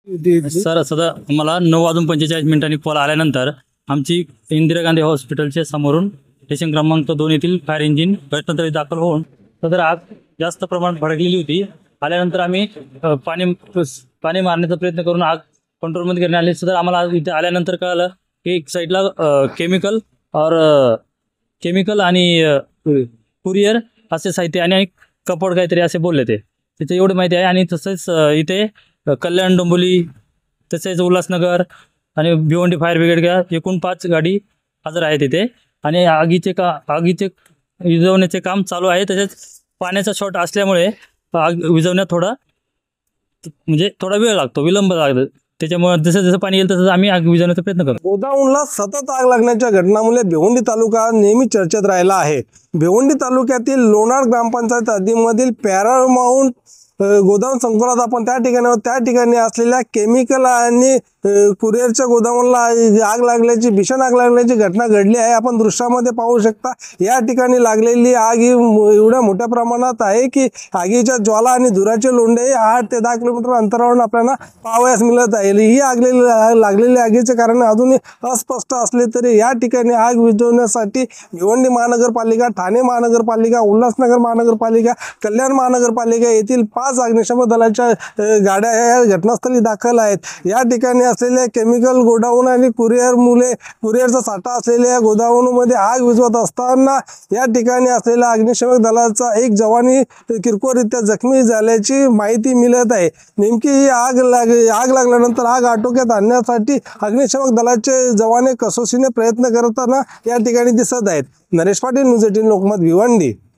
Sir सदा मला 9:45 call आल्यानंतर आमची इंदिरा गांधी हॉस्पिटलच्या समोरून स्टेशन क्रमांक 2 येथील फायर इंजिन घटनास्थळी दाखल होऊन सदर आग जास्त प्रमाणात भडकलेली होती। आल्यानंतर आम्ही पाणी मारण्याचा प्रयत्न करून आग कंट्रोलमध्ये करण्यात आली। सदर आम्हाला इथे आल्यानंतर कळालं की एक साईडला केमिकल आणि कुरिअर असे साहित्य आणि कपड काहीतरी असे बोलले तिथे एवढी माहिती आहे। आणि तसेच इथे कल्याण डोंबिवली तसेच उल्हासनगर आणि भिवंडी फायर ब्रिगेड एकूण 5 गाडी हजर आहेत तिथे। आणि आगीचे विझवण्याचे काम चालू आहे। तसेच पाण्याचा शॉर्ट असल्यामुळे आग विझवण्यात थोडा वेळ लागतो, विलंब लागतो। त्याच्यामुळे जसं पाणी येईल तसं आम्ही आग विझवण्याचा प्रयत्न करतो। गोदाऊनला सतत आग लागण्याच्या घटनामुळे भिवंडी तालुका नेहमी चर्चेत राहिला आहे। भिवंडी तालुक्यातील लोणार ग्रामपंचायत हद्दीमधील पॅरामाउंट गोदाम संकुलात आपण त्या ठिकाणी असलेल्या केमिकल आणि कुरिअरच्या गोदामाला भीषण आग लागल्याची घटना घडली आहे। आपण दृश्यामध्ये पाहू शकता या ठिकाणी लागलेली आग ही एवढ्या मोठ्या प्रमाणात आहे की आगीच्या ज्वाला आणि धुराचे लोंढे 8 ते 10 किलोमीटर अंतरावरून आपल्याला पाहावयास मिळत आहे। ही लागलेली आगीचे कारण अजूनही अस्पष्ट असले तरी या ठिकाणी आग विझवण्यासाठी भिवंडी महानगरपालिका, ठाणे महानगरपालिका, उल्हासनगर महानगरपालिका, कल्याण महानगरपालिका येथील 5 अग्निशमन दलाच्या गाड्या या घटनास्थळी दाखल आहेत। या ठिकाणी असलेल्या केमिकल गोडाऊन आणि कुरिअरचा साठा असलेल्या गोदाऊनमध्ये आग विझवत असताना या ठिकाणी असलेल्या अग्निशमन दलाचा एक जवानी किरकोळरित्या जखमी झाल्याची माहिती मिळत आहे। नेमकी ही आग लागल्यानंतर आग आटोक्यात आणण्यासाठी अग्निशमन दलाचे जवान कसोशीने प्रयत्न करताना या ठिकाणी दिसत आहेत। नरेश पाटील, न्यूज 18 लोकमत, भिवंडी।